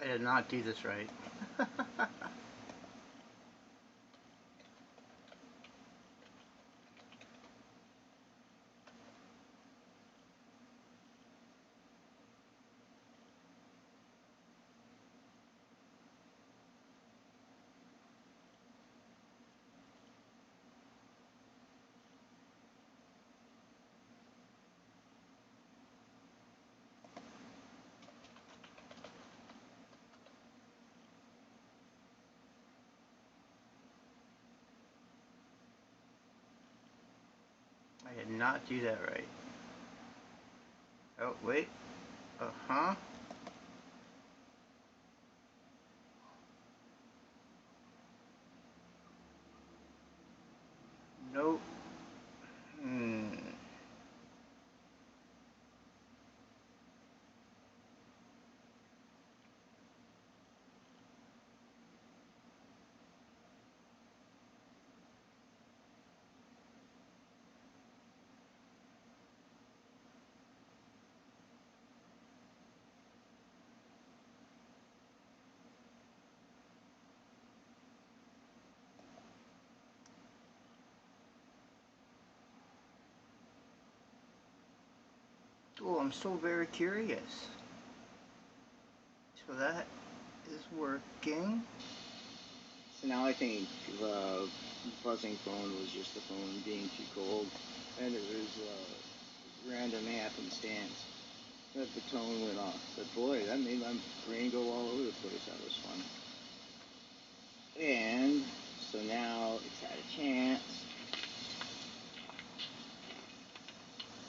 I did not do this right. I did not do that right. Oh, wait. Uh-huh. Nope. Hmm. Oh, I'm so very curious. So that is working. So now I think the buzzing phone was just the phone being too cold, and it was random happenstance that the tone went off. But boy, that made my brain go all over the place. That was fun. And so now it's had a chance.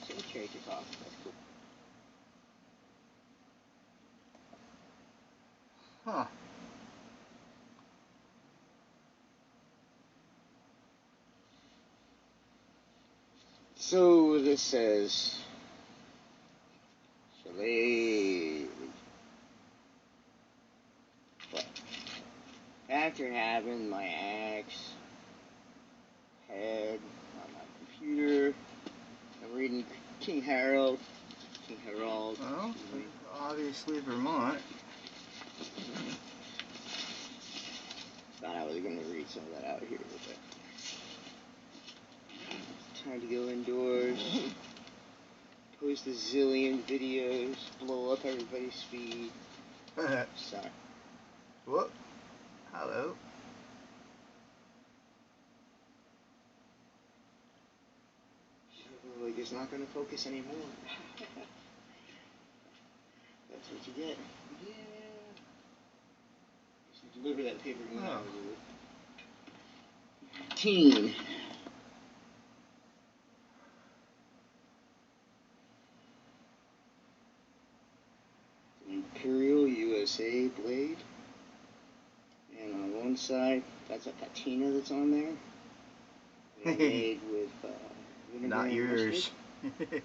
So you trade your coffee. That's cool. Huh. So this says, Shillelagh. But after having my axe head on my computer, I'm reading King Harold. Well, obviously Vermont. Thought I was going to read some of that out here, but time to go indoors, post a zillion videos, blow up everybody's feed. Sorry. Whoop. Hello. Like it's not going to focus anymore. That's what you get. Yeah. You should deliver that paper when I was 18. Imperial USA blade. And on one side, that's a patina that's on there. And made with vinegar Not and yours. mustard. It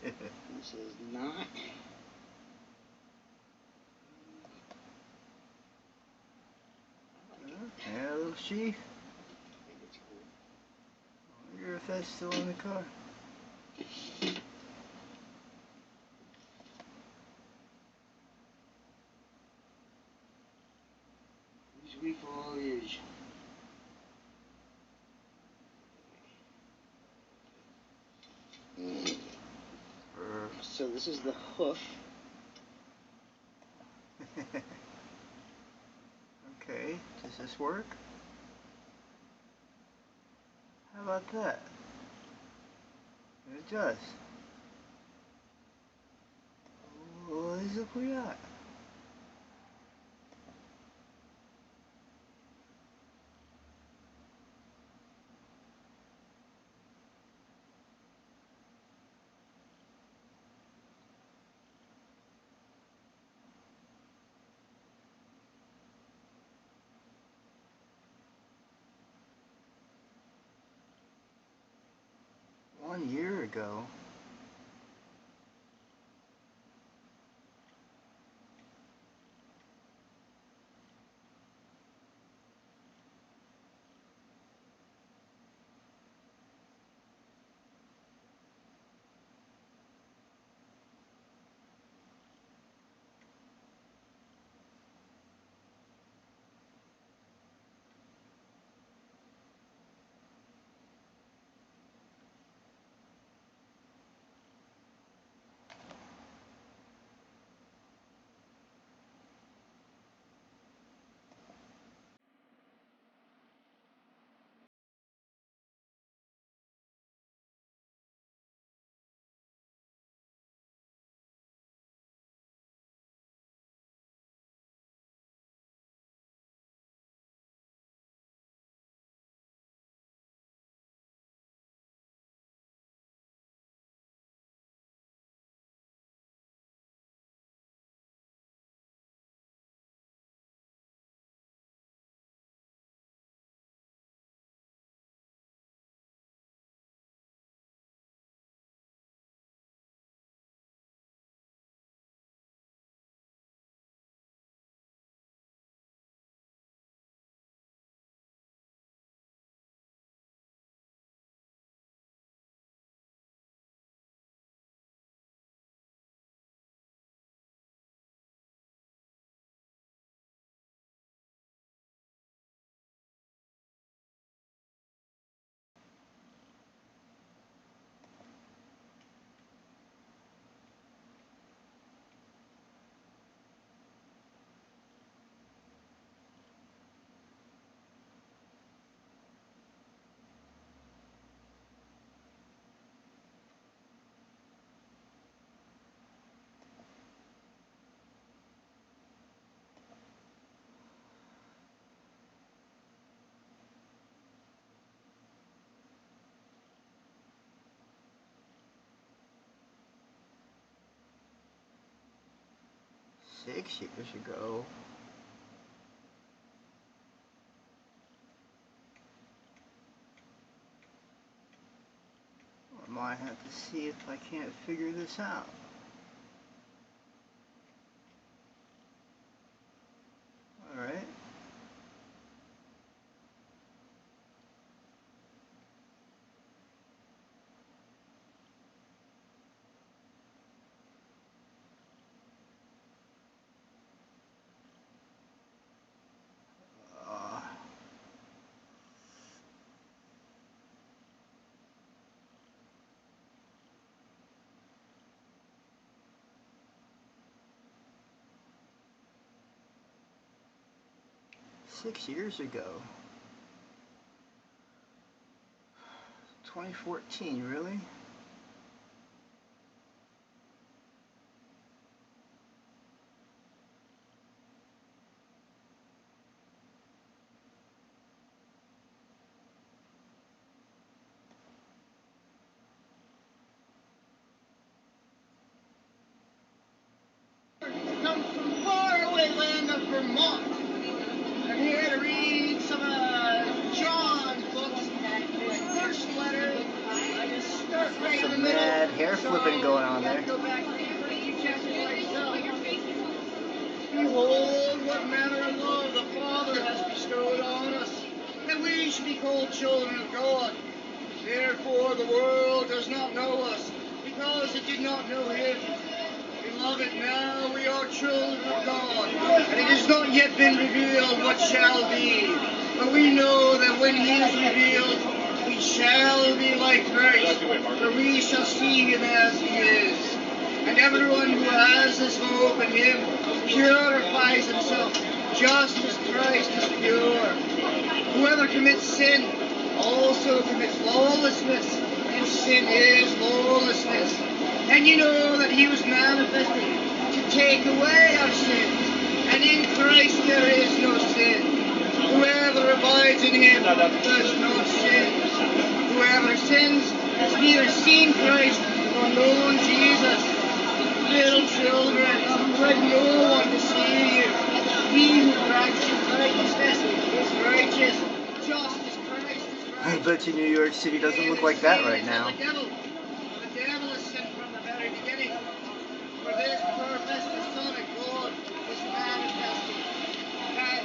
says not. Yeah, little sheath. I think it's cool. I wonder if that's still in the car. Sweet foliage. So this is the hoof. Okay, does this work? How about that? It does. What is up with that? One year ago. 6 years ago. I might have to see if I can't figure this out. Alright. Uh, 6 years ago. 2014, really? Come from faraway land of Vermont. I'm here to read some of John's books. His first letter, I just start right in the Some middle. mad hair flipping going on there. Go back to the chapter myself. Behold, what manner of love the Father has bestowed on us, that we should be called children of God. Therefore the world does not know us, because it did not know Him. Beloved, now we are children of God, and it has not yet been revealed what shall be. But we know that when He is revealed, we shall be like Christ, for we shall see Him as He is. And everyone who has this hope in Him purifies himself, just as Christ is pure. Whoever commits sin also commits lawlessness, and sin is lawlessness. And you know that He was manifested to take away our sins, and in Christ there is no sin. Whoever abides in Him does not sin. Whoever sins has neither seen Christ nor known Jesus. Little children, let no one deceive you. He who practices righteousness is righteous, just as Christ is righteous. I bet you New York City doesn't look like that right now. The devil is sent from the very beginning. For this purpose the Son of God was manifested, that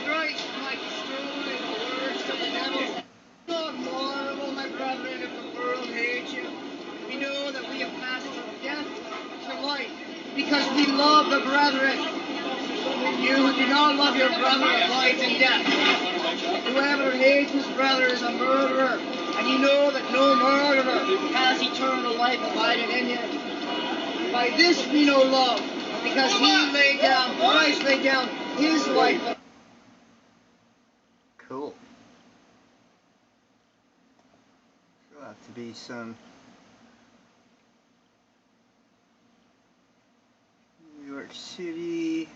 Christ might destroy the works of the devil. Do not marvel, my brethren, if the world hates you. We know that we have passed from death to life, because we love the brethren. You who do not love your brother abides in death. Whoever hates his brother is a murderer, and you know that no murderer has eternal life abiding in him. By this we know love, because Christ laid down His life. Cool. There'll have to be some New York City.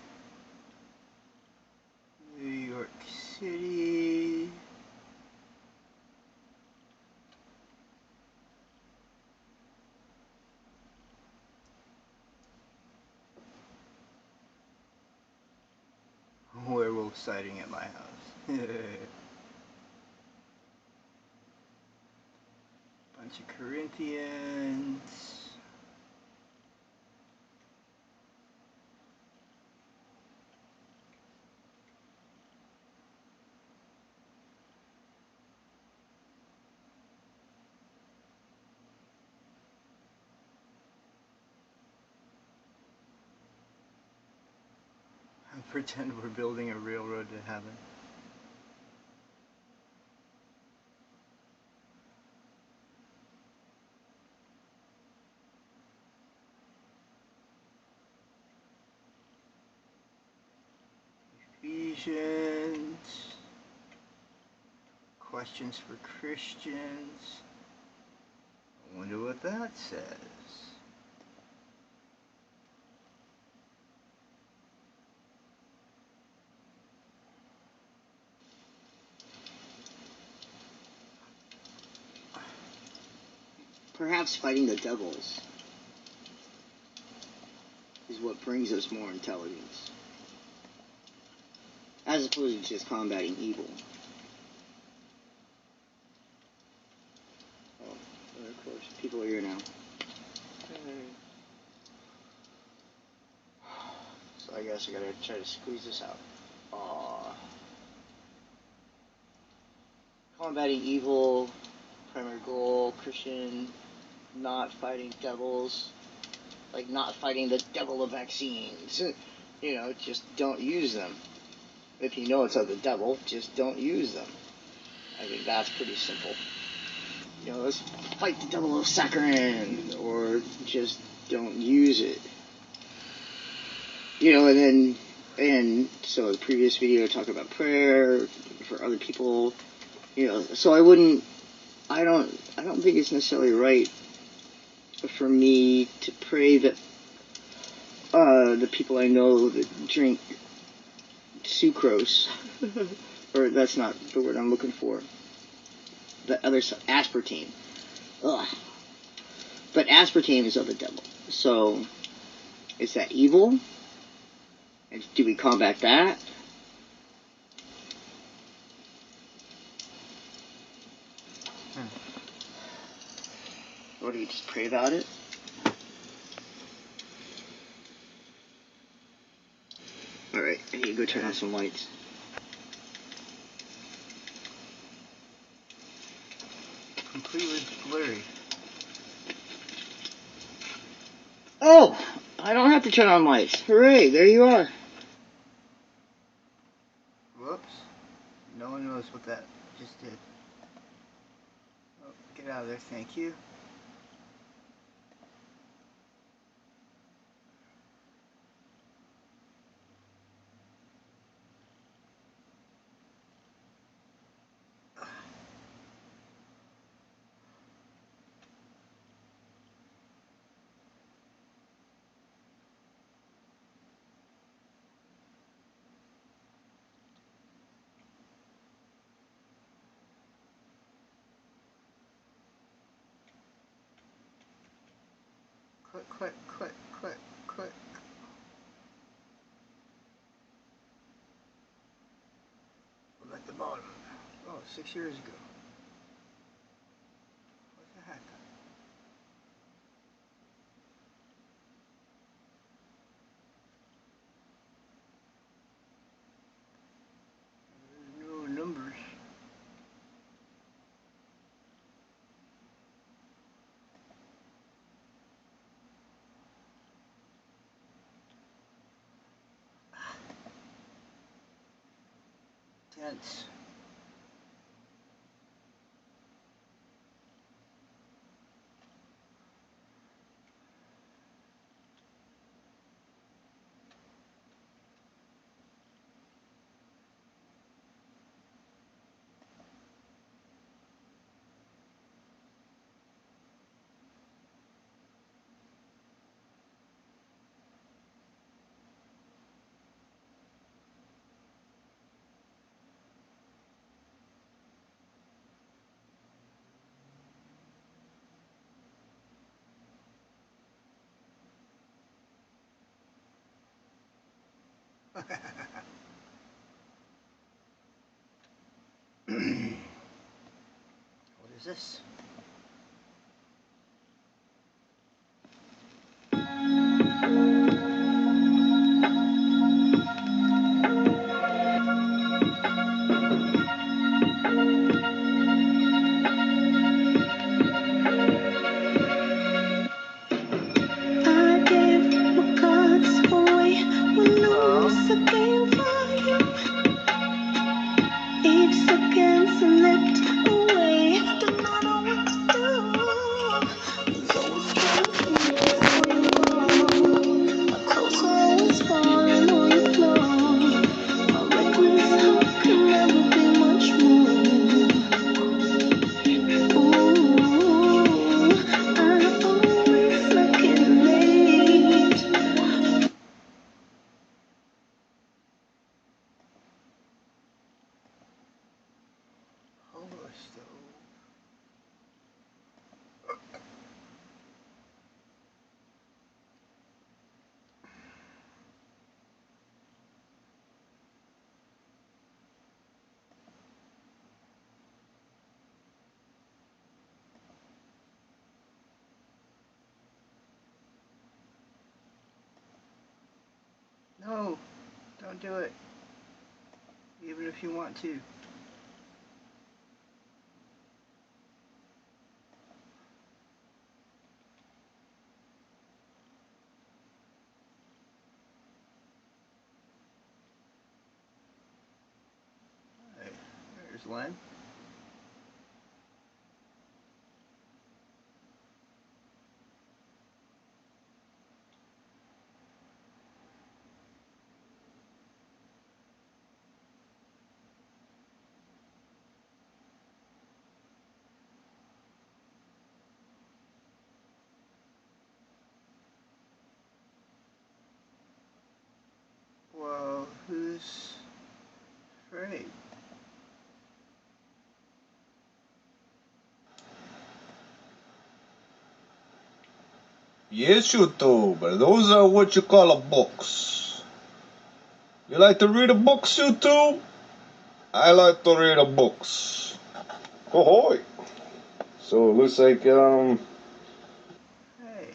New York City. Werewolf sighting at my house. Bunch of Corinthians. Pretend we're building a railroad to heaven. Ephesians. Questions for Christians. I wonder what that says. Perhaps fighting the devil is is what brings us more intelligence, as opposed to just combating evil. Oh, of course, people are here now. So I guess I gotta try to squeeze this out. Combating evil, primary goal, Christian, not fighting devils, like not fighting the devil of vaccines. You know, just don't use them. If you know it's of the devil, just don't use them. I think that's pretty simple. You know, let's fight the devil of saccharin, or just don't use it. You know, and so the previous video talked about prayer for other people. You know, so I don't think it's necessarily right for me to pray that the people I know that drink sucrose, or that's not the word I'm looking for, the other side, aspartame. Ugh. But aspartame is of the devil. So, is that evil? And do we combat that? Or do we just pray about it? Alright, I need to go turn on some lights. Completely blurry. Oh! I don't have to turn on lights. Hooray, there you are. Whoops. No one knows what that just did. Oh, get out of there, thank you. Click. I'm at the bottom. Oh, 6 years ago. What the heck? There's no numbers. Tense. What is this? Don't do it. Even if you want to. Alright, there's Len. Well, who's afraid? Yes, YouTube. Those are what you call a books. You like to read a books, YouTube? I like to read a books. Ahoy! So it looks like Hey.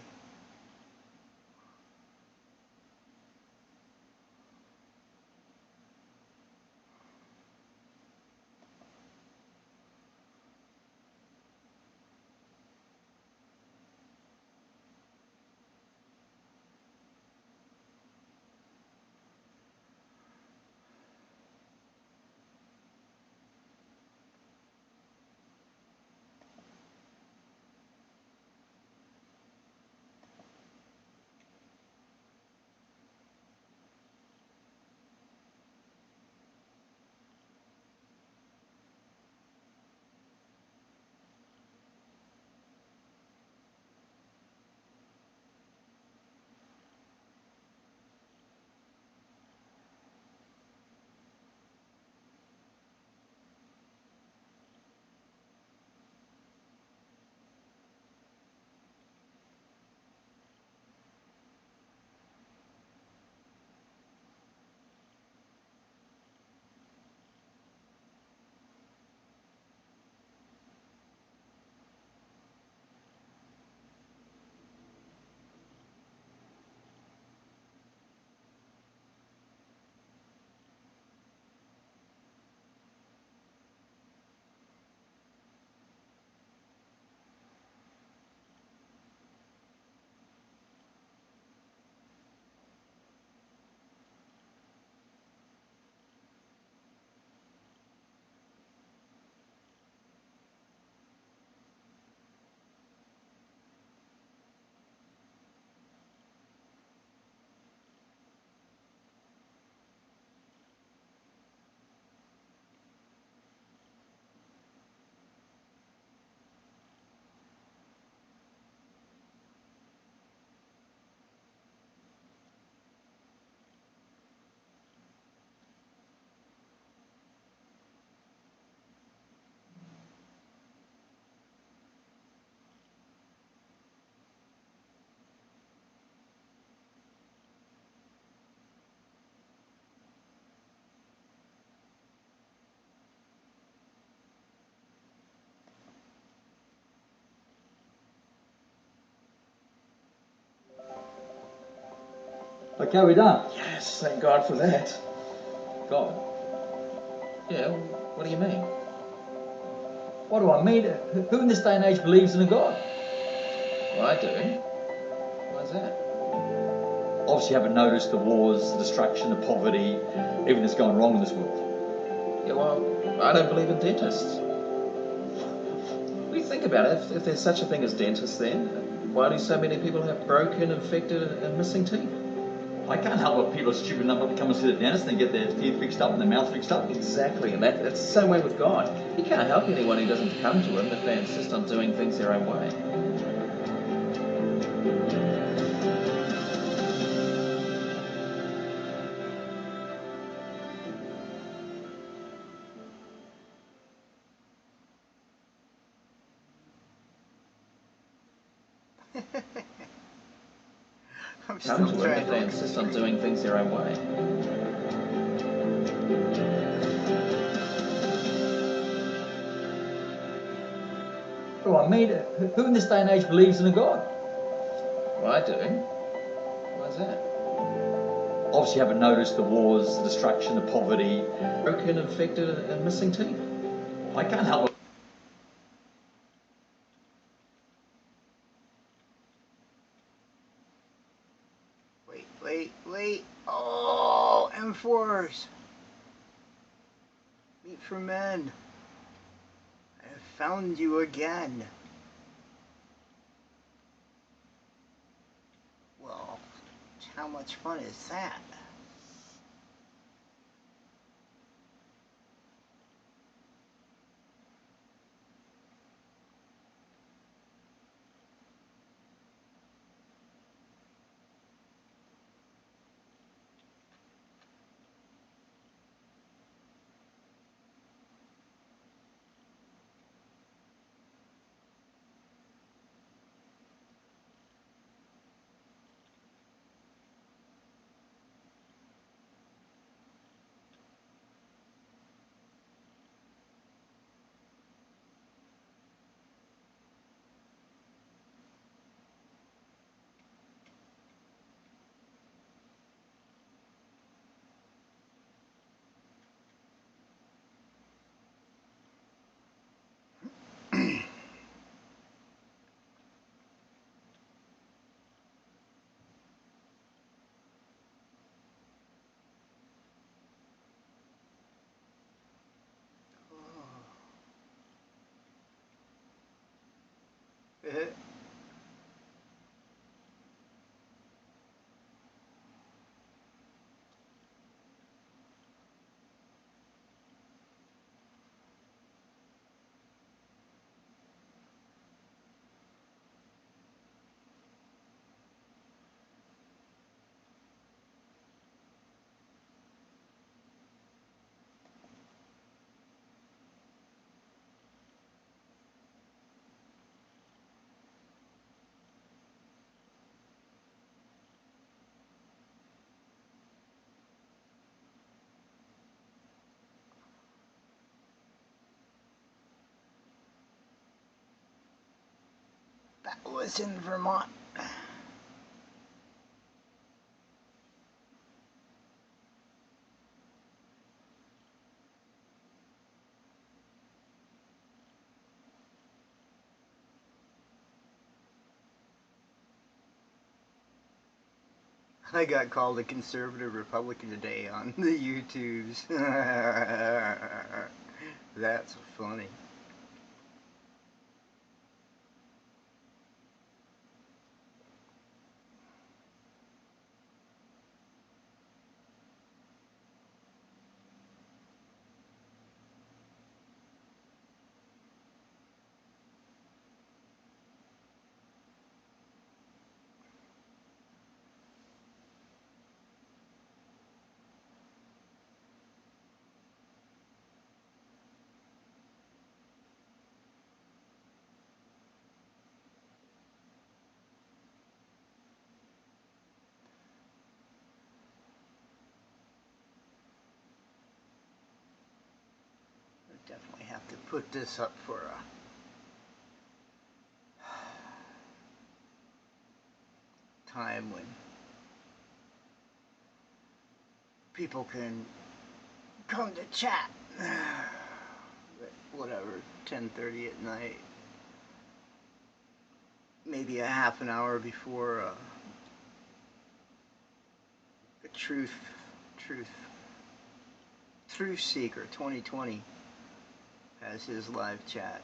Okay, we're done. Yes, thank God for that. God? Yeah, what do you mean? What do I mean? Who in this day and age believes in a God? Well, I do. Why's that? Obviously you haven't noticed the wars, the destruction, the poverty, everything that's going wrong in this world. Yeah, well, I don't believe in dentists. We think about it. If there's such a thing as dentists then, why do so many people have broken, infected, and missing teeth? I can't help but people are stupid enough to come and see the dentist and get their teeth fixed up and their mouth fixed up. Exactly, and that's the same way with God. He can't help anyone who doesn't come to him if they insist on doing things their own way. I'm Come still to him trying if they to. insist on doing things their own way. What do I mean? Who in this day and age believes in a God? Well, I do. Why's that? obviously haven't noticed the wars, the destruction, the poverty. Broken, infected, and missing teeth. I can't help it. Wait. Oh, M4s. Meat for men. I have found you again. Well, how much fun is that? That was in Vermont. I got called a conservative Republican today on the YouTubes. That's funny. I definitely have to put this up for a time when people can come to chat. Whatever, 10:30 at night. Maybe a half an hour before the Truthseeker 2020 has his live chat.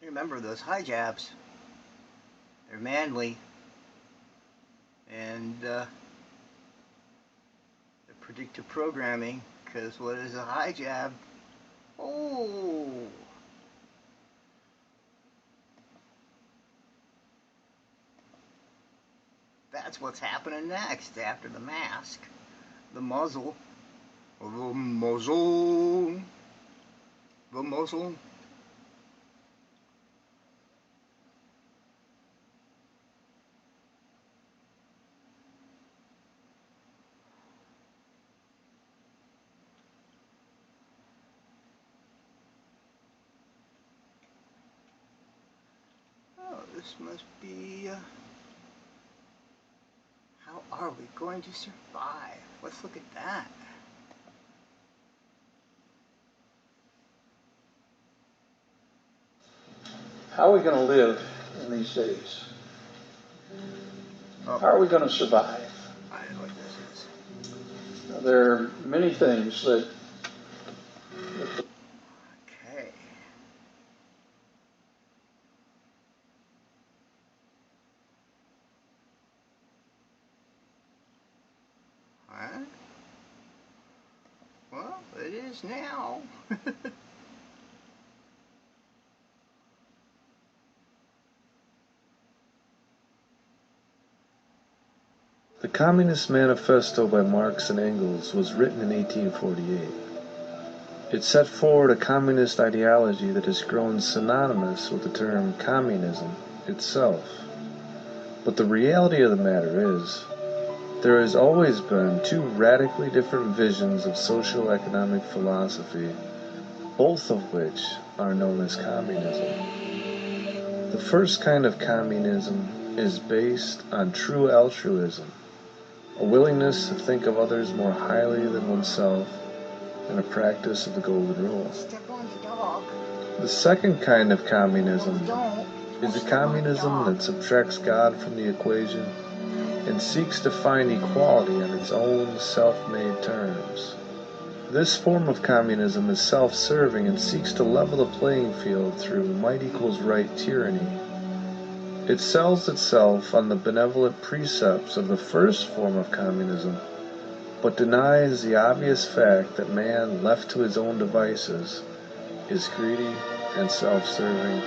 Remember those hijabs? or manly, and the predictive programming, because what is a hijab? Oh, that's what's happening next after the mask, the muzzle, the muzzle, the muzzle. Oh, this must be, how are we going to survive? Let's look at that. How are we going to live in these days? Oh, How are we going to survive? I know what this is. There are many things that Okay. Huh? Well, it is now. The Communist Manifesto by Marx and Engels was written in 1848. It set forward a communist ideology that has grown synonymous with the term communism itself. But the reality of the matter is, there has always been two radically different visions of socio-economic philosophy, both of which are known as communism. The first kind of communism is based on true altruism, a willingness to think of others more highly than oneself, and a practice of the golden rule. Step on the dog. The second kind of communism Don't. is a communism that subtracts God from the equation and seeks to find equality on its own self-made terms. This form of communism is self-serving and seeks to level the playing field through might equals right tyranny. It sells itself on the benevolent precepts of the first form of communism, but denies the obvious fact that man, left to his own devices, is greedy and self-serving,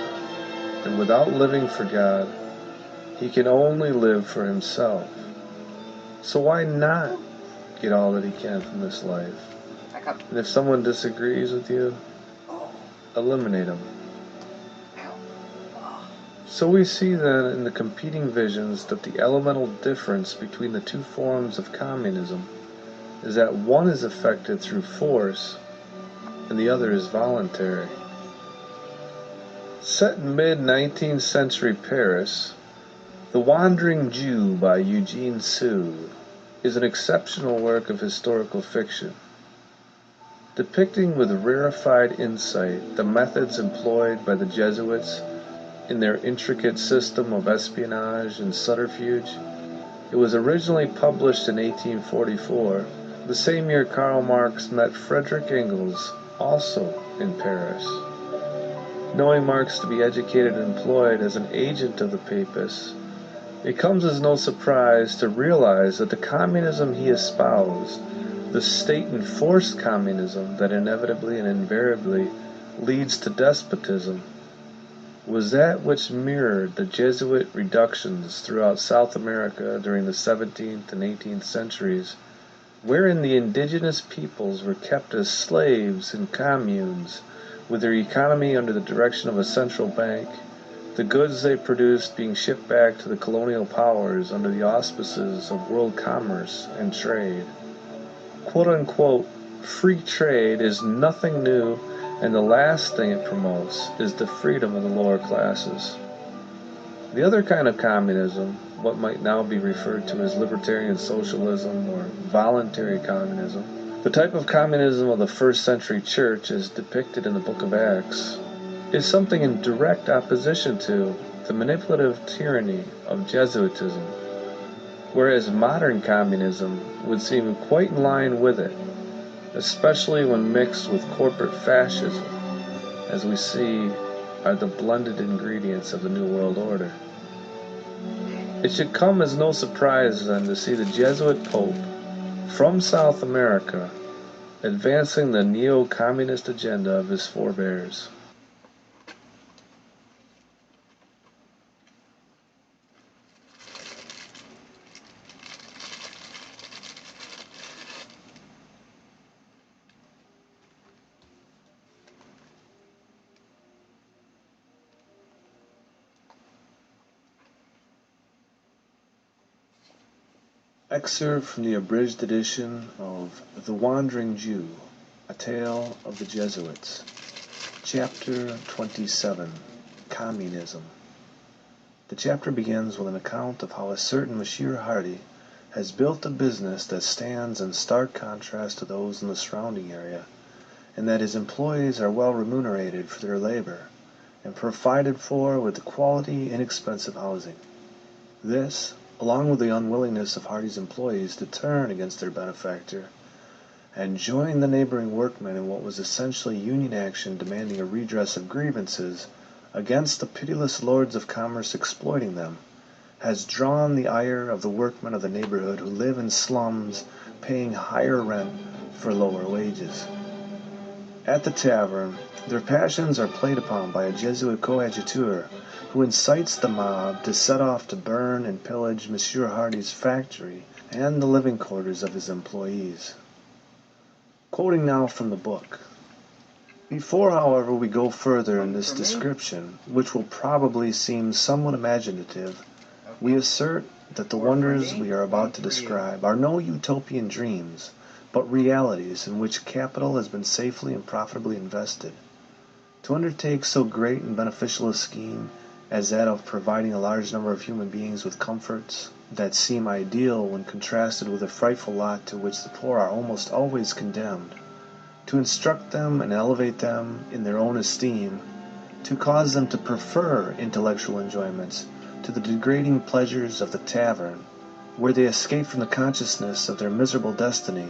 and without living for God, he can only live for himself. So why not get all that he can from this life? Back up. And if someone disagrees with you, Oh, eliminate them. ow. Oh. So we see then in the competing visions that the elemental difference between the two forms of communism is that one is effected through force and the other is voluntary. Set in mid-19th century Paris, The Wandering Jew by Eugene Sue is an exceptional work of historical fiction, depicting with rarefied insight the methods employed by the Jesuits in their intricate system of espionage and subterfuge. It was originally published in 1844, the same year Karl Marx met Friedrich Engels, also in Paris. Knowing Marx to be educated and employed as an agent of the Papists, it comes as no surprise to realize that the communism he espoused, the state-enforced communism that inevitably and invariably leads to despotism, was that which mirrored the Jesuit reductions throughout South America during the 17th and 18th centuries, wherein the indigenous peoples were kept as slaves in communes, with their economy under the direction of a central bank, the goods they produced being shipped back to the colonial powers under the auspices of world commerce and trade. Quote-unquote, free trade is nothing new, and the last thing it promotes is the freedom of the lower classes. The other kind of communism, what might now be referred to as libertarian socialism or voluntary communism, the type of communism of the first century church as depicted in the book of Acts, is something in direct opposition to the manipulative tyranny of Jesuitism, whereas modern communism would seem quite in line with it, especially when mixed with corporate fascism, as we see are the blended ingredients of the New World Order. It should come as no surprise then to see the Jesuit Pope from South America advancing the neo-communist agenda of his forebears. Excerpt from the abridged edition of The Wandering Jew, A Tale of the Jesuits, Chapter 27, Communism. The chapter begins with an account of how a certain Monsieur Hardy has built a business that stands in stark contrast to those in the surrounding area, and that his employees are well remunerated for their labor, and provided for with quality, inexpensive housing. This, along with the unwillingness of Hardy's employees to turn against their benefactor and join the neighboring workmen in what was essentially union action demanding a redress of grievances against the pitiless lords of commerce exploiting them, has drawn the ire of the workmen of the neighborhood who live in slums paying higher rent for lower wages. At the tavern, their passions are played upon by a Jesuit coadjutor who incites the mob to set off to burn and pillage Monsieur Hardy's factory and the living quarters of his employees. Quoting now from the book. Before, however, we go further in this description, which will probably seem somewhat imaginative, we assert that the wonders we are about to describe are no utopian dreams, but realities in which capital has been safely and profitably invested. To undertake so great and beneficial a scheme as that of providing a large number of human beings with comforts that seem ideal when contrasted with the frightful lot to which the poor are almost always condemned, to instruct them and elevate them in their own esteem, to cause them to prefer intellectual enjoyments to the degrading pleasures of the tavern, where they escape from the consciousness of their miserable destiny,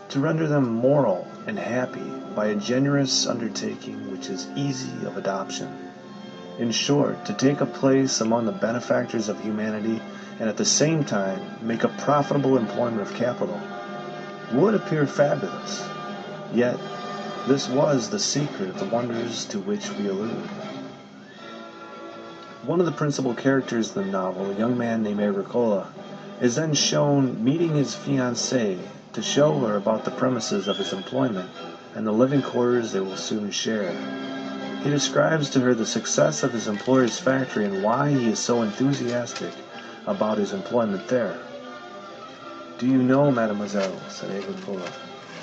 to render them moral and happy by a generous undertaking which is easy of adoption. In short, to take a place among the benefactors of humanity and at the same time make a profitable employment of capital, would appear fabulous. Yet, this was the secret of the wonders to which we allude. One of the principal characters in the novel, a young man named Agricola, is then shown meeting his fiancée to show her about the premises of his employment and the living quarters they will soon share. He describes to her the success of his employer's factory and why he is so enthusiastic about his employment there. "Do you know, mademoiselle," said Agricola,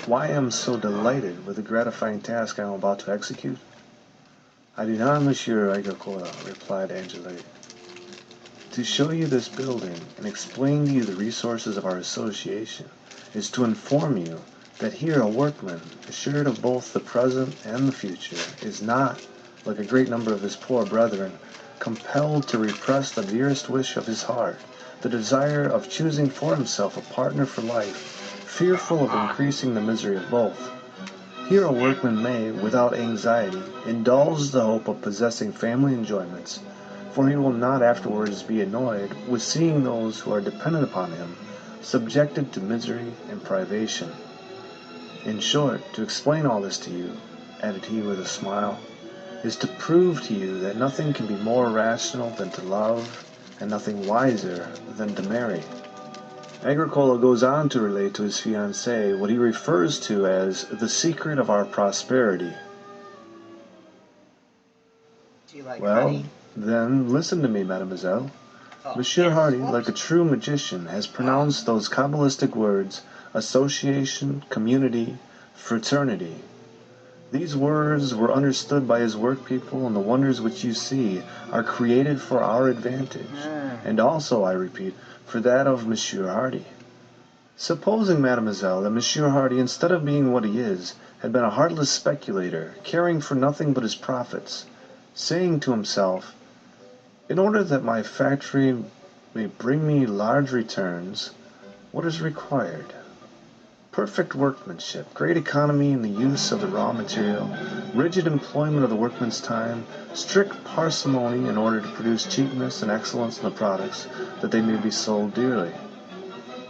"why I am so delighted with the gratifying task I am about to execute?" "I do not, Monsieur Agricola," replied Angelique. "To show you this building and explain to you the resources of our association is to inform you that here a workman, assured of both the present and the future, is not, like a great number of his poor brethren, compelled to repress the dearest wish of his heart, the desire of choosing for himself a partner for life, fearful of increasing the misery of both. Here a workman may, without anxiety, indulge the hope of possessing family enjoyments, for he will not afterwards be annoyed with seeing those who are dependent upon him subjected to misery and privation. In short, to explain all this to you," added he with a smile, "is to prove to you that nothing can be more rational than to love, and nothing wiser than to marry." Agricola goes on to relate to his fiancée what he refers to as the secret of our prosperity. Do you like "Well, honey? then, listen to me, mademoiselle. Oh, Monsieur yes. Hardy, Whoops. like a true magician, has pronounced those Kabbalistic words, association, community, fraternity. These words were understood by his workpeople, and the wonders which you see are created for our advantage, and also, I repeat, for that of Monsieur Hardy. Supposing, mademoiselle, that Monsieur Hardy, instead of being what he is, had been a heartless speculator, caring for nothing but his profits, saying to himself, 'In order that my factory may bring me large returns, what is required? Perfect workmanship, great economy in the use of the raw material, rigid employment of the workman's time, strict parsimony in order to produce cheapness and excellence in the products, that they may be sold dearly.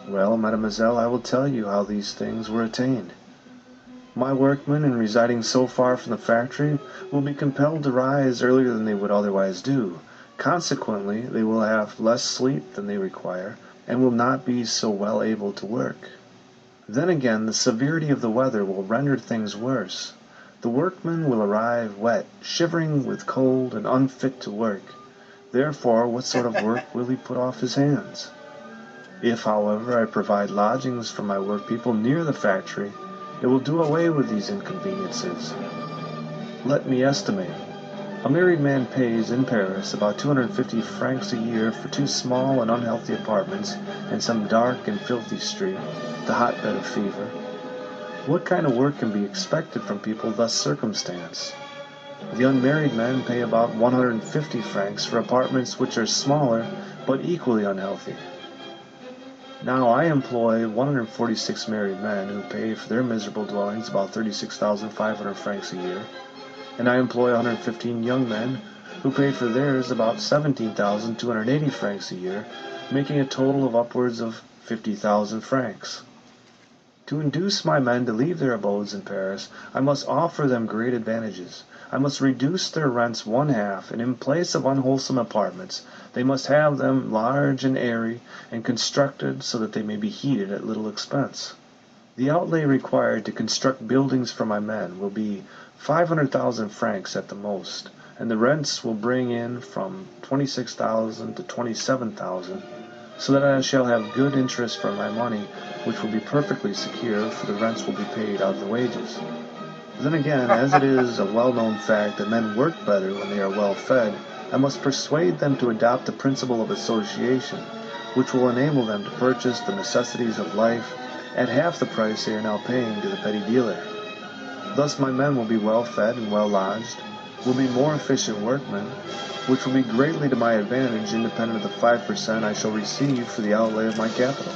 Well, mademoiselle, I will tell you how these things were attained. My workmen, in residing so far from the factory, will be compelled to rise earlier than they would otherwise do. Consequently, they will have less sleep than they require, and will not be so well able to work. Then again, the severity of the weather will render things worse. The workman will arrive wet, shivering with cold, and unfit to work. Therefore, what sort of work will he put off his hands? If, however, I provide lodgings for my workpeople near the factory, it will do away with these inconveniences. Let me estimate. A married man pays, in Paris, about 250 francs a year for 2 small and unhealthy apartments in some dark and filthy street, the hotbed of fever. What kind of work can be expected from people thus circumstanced? The unmarried men pay about 150 francs for apartments which are smaller, but equally unhealthy. Now I employ 146 married men who pay for their miserable dwellings about 36,500 francs a year, and I employ 115 young men who pay for theirs about 17,280 francs a year, making a total of upwards of 50,000 francs. To induce my men to leave their abodes in Paris, I must offer them great advantages. I must reduce their rents 1/2, and in place of unwholesome apartments, they must have them large and airy, and constructed so that they may be heated at little expense. The outlay required to construct buildings for my men will be 500,000 francs at the most, and the rents will bring in from 26,000 to 27,000, so that I shall have good interest for my money, which will be perfectly secure, for the rents will be paid out of the wages. Then again, as it is a well-known fact that men work better when they are well fed, I must persuade them to adopt the principle of association, which will enable them to purchase the necessities of life at half the price they are now paying to the petty dealer. Thus my men will be well fed and well lodged, will be more efficient workmen, which will be greatly to my advantage, independent of the 5% I shall receive for the outlay of my capital.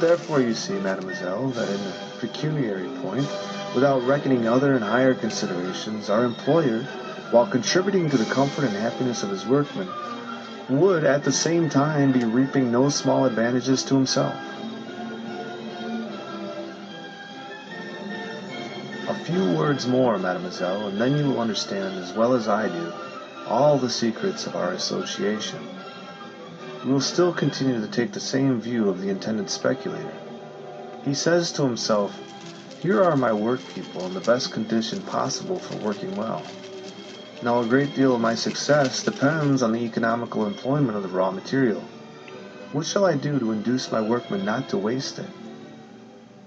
Therefore you see, mademoiselle, that in the pecuniary point, without reckoning other and higher considerations, our employer, while contributing to the comfort and happiness of his workmen, would at the same time be reaping no small advantages to himself. A few words more, mademoiselle, and then you will understand as well as I do all the secrets of our association. We will still continue to take the same view of the intended speculator. He says to himself, "Here are my workpeople in the best condition possible for working well. Now a great deal of my success depends on the economical employment of the raw material. What shall I do to induce my workmen not to waste it?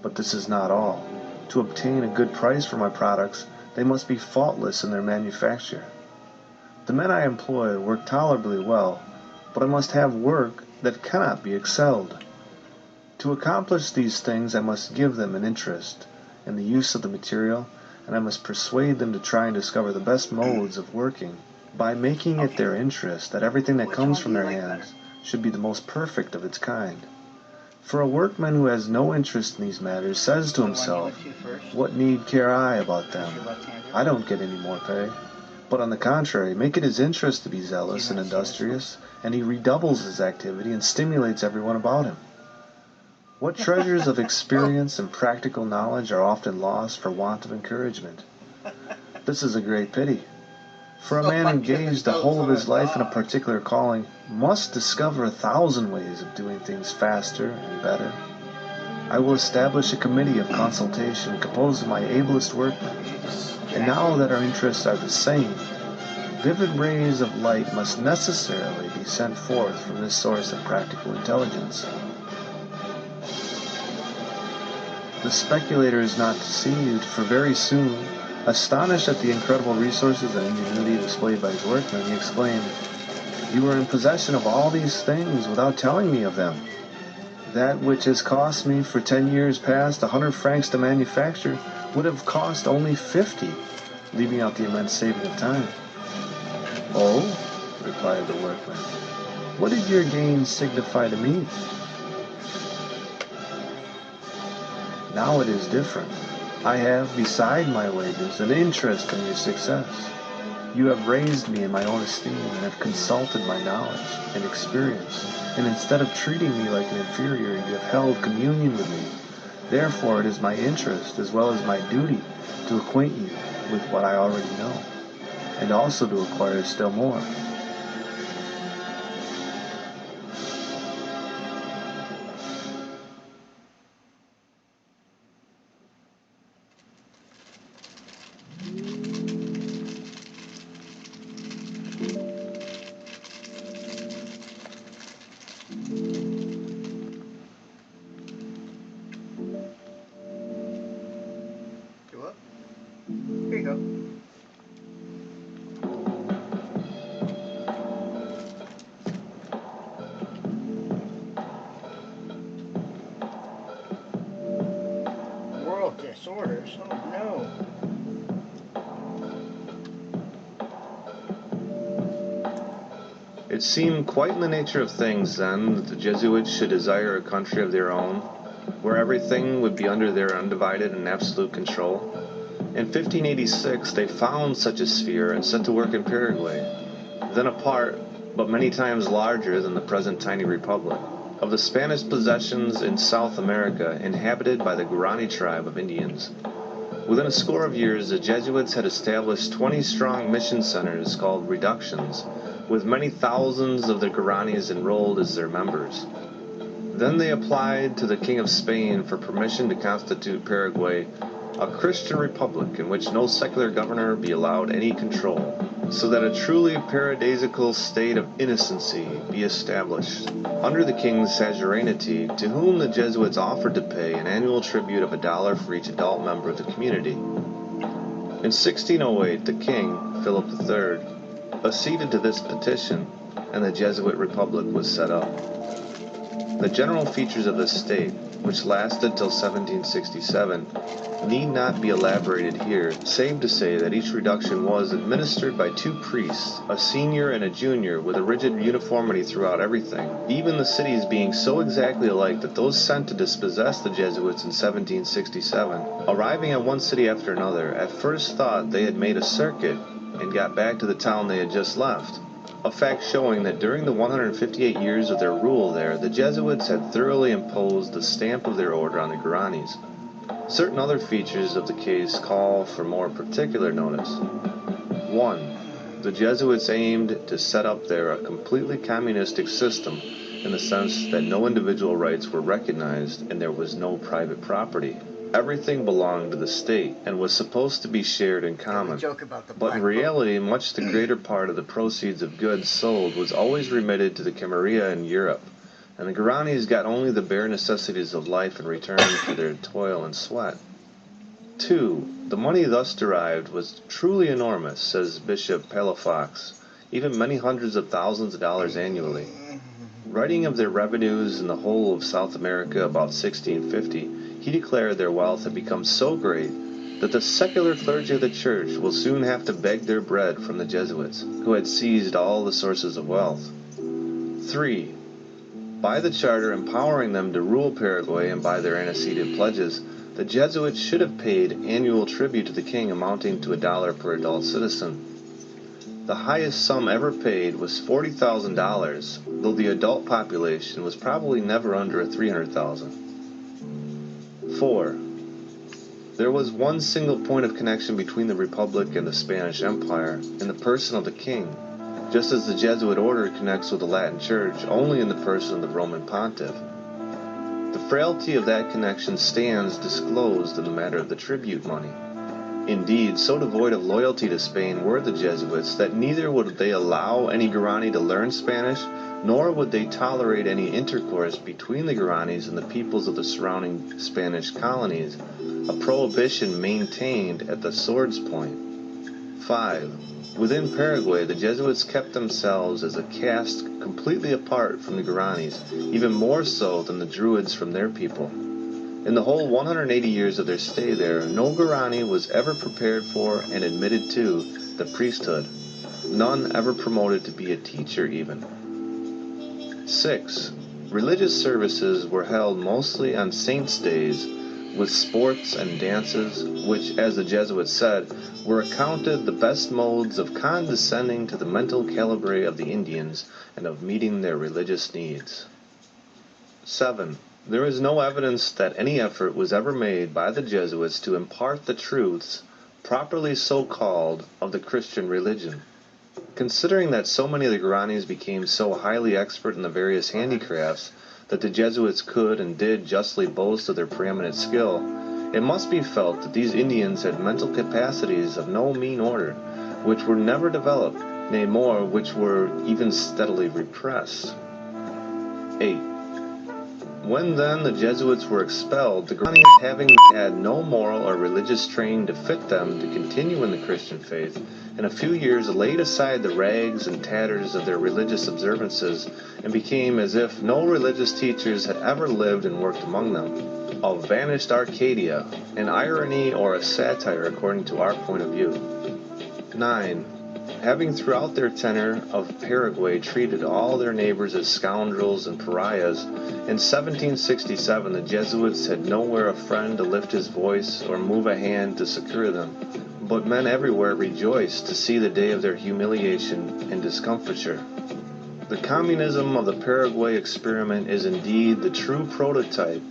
But this is not all. To obtain a good price for my products, they must be faultless in their manufacture. The men I employ work tolerably well, but I must have work that cannot be excelled. To accomplish these things I must give them an interest in the use of the material, and I must persuade them to try and discover the best modes of working, by making it their interest that everything that comes from their hands should be the most perfect of its kind. For a workman who has no interest in these matters says to himself, 'What need care I about them? I don't get any more pay.' But on the contrary, make it his interest to be zealous and industrious, and he redoubles his activity and stimulates everyone about him. What treasures of experience and practical knowledge are often lost for want of encouragement. This is a great pity, for a man engaged the whole of his life in a particular calling must discover 1,000 ways of doing things faster and better. I will establish a committee of consultation composed of my ablest workmen, and now that our interests are the same, vivid rays of light must necessarily be sent forth from this source of practical intelligence. The speculator is not deceived, for very soon, astonished at the incredible resources and ingenuity displayed by his workmen, he exclaimed, 'You are in possession of all these things without telling me of them. That which has cost me for 10 years past 100 francs to manufacture would have cost only 50, leaving out the immense saving of time.' 'Oh,' replied the workman, 'what did your gains signify to me?' Now it is different. I have, beside my wages, an interest in your success. You have raised me in my own esteem and have consulted my knowledge and experience, and instead of treating me like an inferior, you have held communion with me. Therefore, it is my interest as well as my duty to acquaint you with what I already know, and also to acquire still more. Go up. Here you go. World disorders. Oh no. It seemed quite in the nature of things, then, that the Jesuits should desire a country of their own, where everything would be under their undivided and absolute control. In 1586, they found such a sphere and set to work in Paraguay, then a part, but many times larger than the present tiny republic, of the Spanish possessions in South America, inhabited by the Guarani tribe of Indians. Within a score of years, the Jesuits had established 20 strong mission centers called reductions, with many thousands of the Guaranis enrolled as their members. Then they applied to the King of Spain for permission to constitute Paraguay a Christian republic in which no secular governor be allowed any control, so that a truly paradisiacal state of innocency be established, under the king's suzerainty, to whom the Jesuits offered to pay an annual tribute of $1 for each adult member of the community. In 1608, the king, Philip III, acceded to this petition, and the Jesuit republic was set up. The general features of this state, which lasted till 1767, need not be elaborated here, save to say that each reduction was administered by 2 priests, a senior and a junior, with a rigid uniformity throughout everything, even the cities being so exactly alike that those sent to dispossess the Jesuits in 1767, arriving at one city after another, at first thought they had made a circuit and got back to the town they had just left, a fact showing that during the 158 years of their rule there, the Jesuits had thoroughly imposed the stamp of their order on the Guaranis. Certain other features of the case call for more particular notice. 1. The Jesuits aimed to set up there a completely communistic system, in the sense that no individual rights were recognized and there was no private property. Everything belonged to the state and was supposed to be shared in common. Joke about the But in black reality, much the greater part of the proceeds of goods sold was always remitted to the Camarilla in Europe, and the Guaranis got only the bare necessities of life in return for their toil and sweat. 2. The money thus derived was truly enormous, says Bishop Palafox, even many hundreds of thousands of dollars annually. Writing of their revenues in the whole of South America about 1650, he declared their wealth had become so great that the secular clergy of the church will soon have to beg their bread from the Jesuits, who had seized all the sources of wealth. 3. By the charter empowering them to rule Paraguay and by their antecedent pledges, the Jesuits should have paid annual tribute to the king amounting to $1 per adult citizen. The highest sum ever paid was $40,000, though the adult population was probably never under 300,000. 4. There was one single point of connection between the Republic and the Spanish Empire, in the person of the king, just as the Jesuit order connects with the Latin Church only in the person of the Roman Pontiff. The frailty of that connection stands disclosed in the matter of the tribute money. Indeed, so devoid of loyalty to Spain were the Jesuits that neither would they allow any Guarani to learn Spanish, nor would they tolerate any intercourse between the Guaranis and the peoples of the surrounding Spanish colonies, a prohibition maintained at the sword's point. 5. Within Paraguay, the Jesuits kept themselves as a caste completely apart from the Guaranis, even more so than the Druids from their people. In the whole 180 years of their stay there, no Guarani was ever prepared for and admitted to the priesthood, none ever promoted to be a teacher even. 6. Religious services were held mostly on saints' days, with sports and dances, which, as the Jesuits said, were accounted the best modes of condescending to the mental calibre of the Indians and of meeting their religious needs. 7. There is no evidence that any effort was ever made by the Jesuits to impart the truths, properly so called, of the Christian religion. Considering that so many of the Guaranis became so highly expert in the various handicrafts that the Jesuits could and did justly boast of their preeminent skill, it must be felt that these Indians had mental capacities of no mean order, which were never developed, nay more, which were even steadily repressed. 8. When then the Jesuits were expelled, the Guaranis, having had no moral or religious training to fit them to continue in the Christian faith, in a few years laid aside the rags and tatters of their religious observances and became as if no religious teachers had ever lived and worked among them. A vanished Arcadia, an irony or a satire according to our point of view. 9. Having throughout their tenure of Paraguay treated all their neighbors as scoundrels and pariahs, in 1767 the Jesuits had nowhere a friend to lift his voice or move a hand to succor them, but men everywhere rejoiced to see the day of their humiliation and discomfiture. The communism of the Paraguay experiment is indeed the true prototype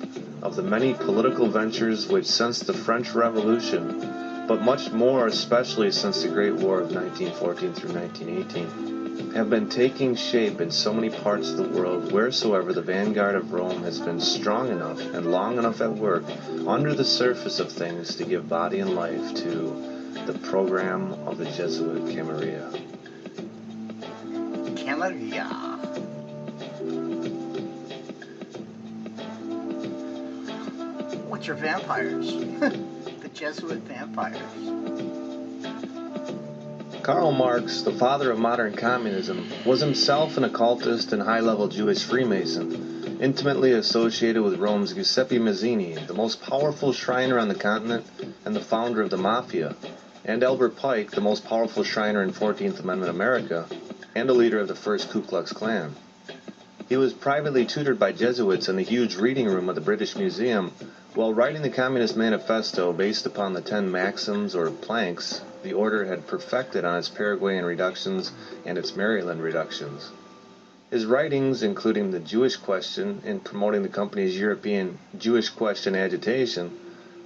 of the many political ventures which since the French Revolution, but much more especially since the Great War of 1914 through 1918, have been taking shape in so many parts of the world wheresoever the vanguard of Rome has been strong enough and long enough at work under the surface of things to give body and life to the program of the Jesuit Camarilla. Camarilla. What's your vampires? The Jesuit vampires. Karl Marx, the father of modern communism, was himself an occultist and high-level Jewish Freemason, intimately associated with Rome's Giuseppe Mazzini, the most powerful Shriner on the continent and the founder of the Mafia, and Albert Pike, the most powerful Shriner in 14th Amendment America, and a leader of the first Ku Klux Klan. He was privately tutored by Jesuits in the huge reading room of the British Museum while writing the Communist Manifesto based upon the 10 maxims or planks the order had perfected on its Paraguayan reductions and its Maryland reductions. His writings, including the Jewish question in promoting the company's European Jewish question agitation,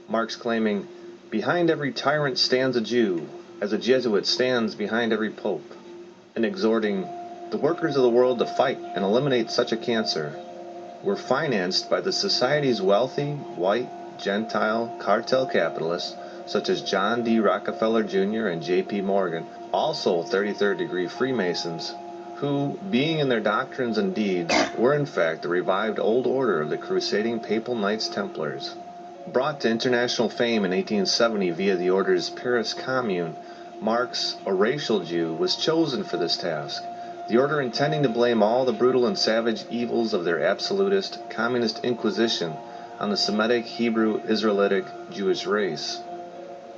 Marx claiming, "Behind every tyrant stands a Jew, as a Jesuit stands behind every pope," and exhorting the workers of the world to fight and eliminate such a cancer, were financed by the society's wealthy, white, Gentile, cartel capitalists such as John D. Rockefeller Jr. and J.P. Morgan, also 33rd degree Freemasons, who, being in their doctrines and deeds, were in fact the revived old order of the crusading Papal Knights Templars. Brought to international fame in 1870 via the order's Paris Commune, Marx, a racial Jew, was chosen for this task, the order intending to blame all the brutal and savage evils of their absolutist, communist inquisition on the Semitic, Hebrew, Israelitic, Jewish race.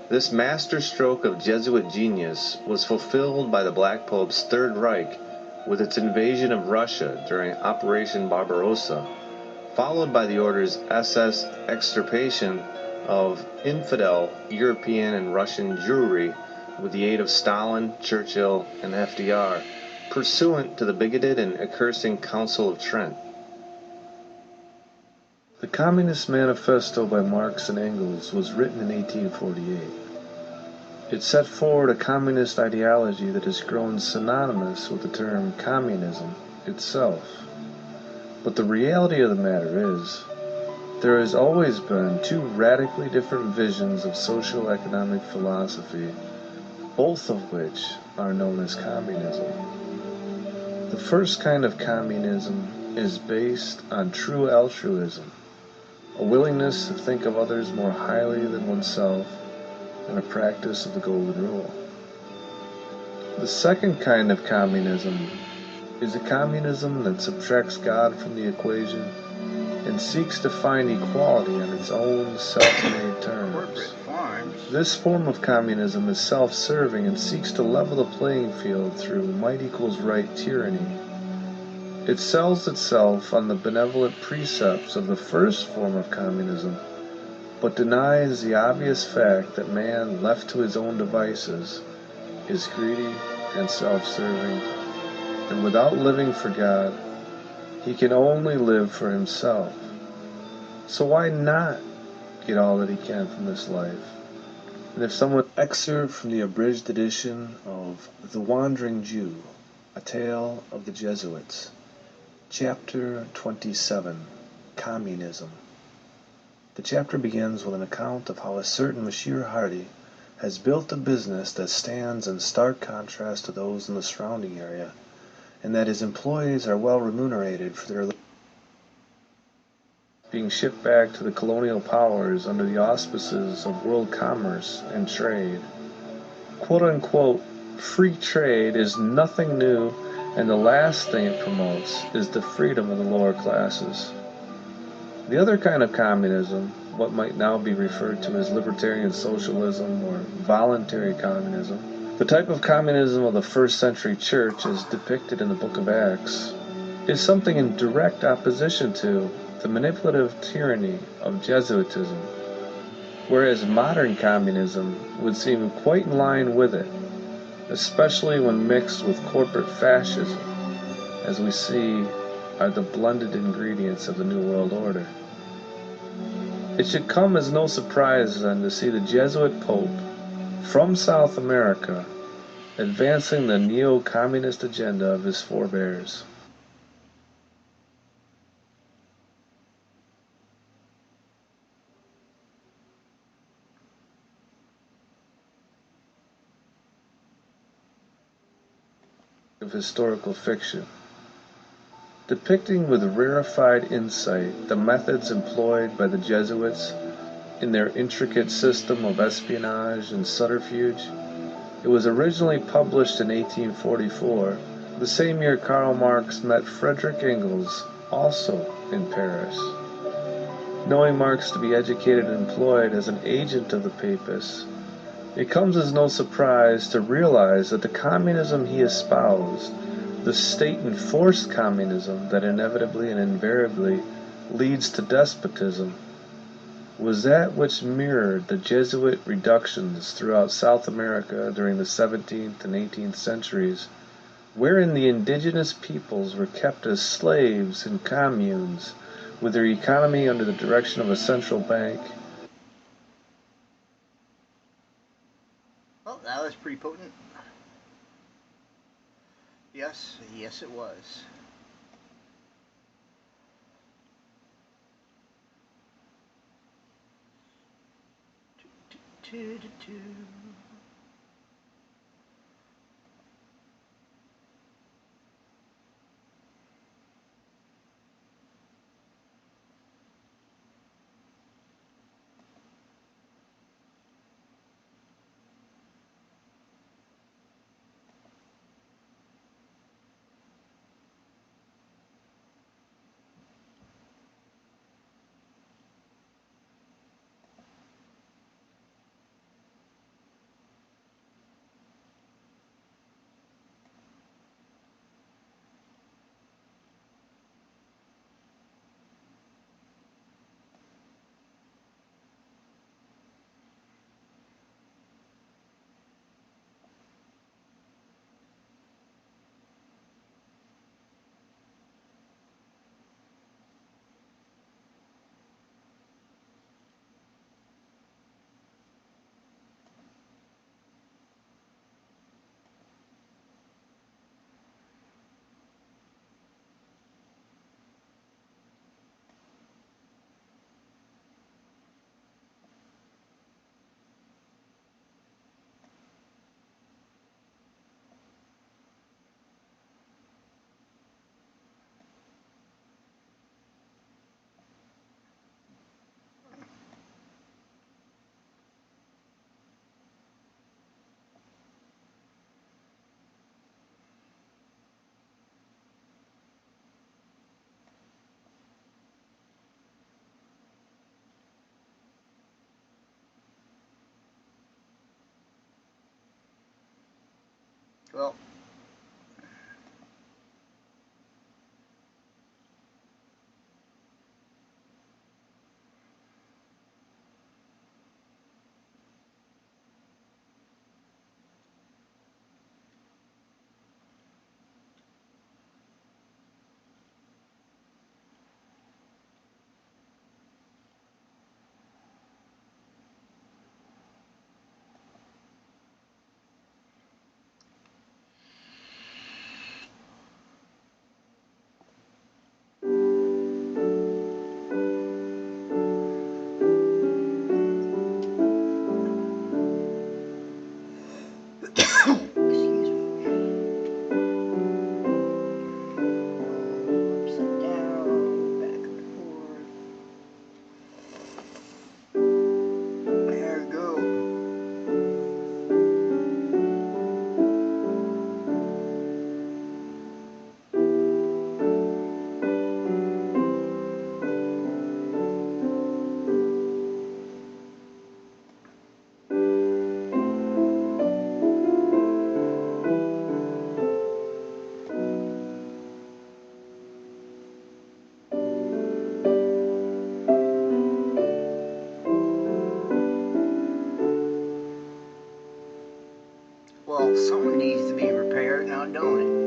This masterstroke of Jesuit genius was fulfilled by the Black Pope's Third Reich with its invasion of Russia during Operation Barbarossa, followed by the order's SS extirpation of infidel European and Russian Jewry with the aid of Stalin, Churchill, and FDR, pursuant to the bigoted and accursing Council of Trent. The Communist Manifesto by Marx and Engels was written in 1848. It set forward a communist ideology that has grown synonymous with the term communism itself. But the reality of the matter is, there has always been two radically different visions of socio-economic philosophy, both of which are known as communism. The first kind of communism is based on true altruism, a willingness to think of others more highly than oneself, and a practice of the Golden Rule. The second kind of communism is a communism that subtracts God from the equation and seeks to find equality on its own self-made terms. Corporate farms. This form of communism is self-serving and seeks to level the playing field through might equals right tyranny. It sells itself on the benevolent precepts of the first form of communism, but denies the obvious fact that man, left to his own devices, is greedy and self-serving, and without living for God, he can only live for himself. So why not get all that he can from this life? And if someone excerpt from the abridged edition of The Wandering Jew, A Tale of the Jesuits, Chapter 27, Communism. The chapter begins with an account of how a certain Monsieur Hardy has built a business that stands in stark contrast to those in the surrounding area, and that his employees are well remunerated for their being shipped back to the colonial powers under the auspices of world commerce and trade. Quote-unquote, free trade is nothing new, and the last thing it promotes is the freedom of the lower classes. The other kind of communism, what might now be referred to as libertarian socialism or voluntary communism, the type of communism of the first century church as depicted in the book of Acts, is something in direct opposition to the manipulative tyranny of Jesuitism, whereas modern communism would seem quite in line with it, especially when mixed with corporate fascism, as we see are the blended ingredients of the New World Order. It should come as no surprise then to see the Jesuit Pope from South America advancing the neo-communist agenda of his forebears. Of historical fiction, depicting with rarefied insight the methods employed by the Jesuits in their intricate system of espionage and subterfuge. It was originally published in 1844, the same year Karl Marx met Friedrich Engels, also in Paris. Knowing Marx to be educated and employed as an agent of the Papists, it comes as no surprise to realize that the communism he espoused, the state-enforced communism that inevitably and invariably leads to despotism, was that which mirrored the Jesuit reductions throughout South America during the 17th and 18th centuries, wherein the indigenous peoples were kept as slaves in communes, with their economy under the direction of a central bank. Well, that was pretty potent. Yes, yes it was. Well, Well, something needs to be repaired, now don't it?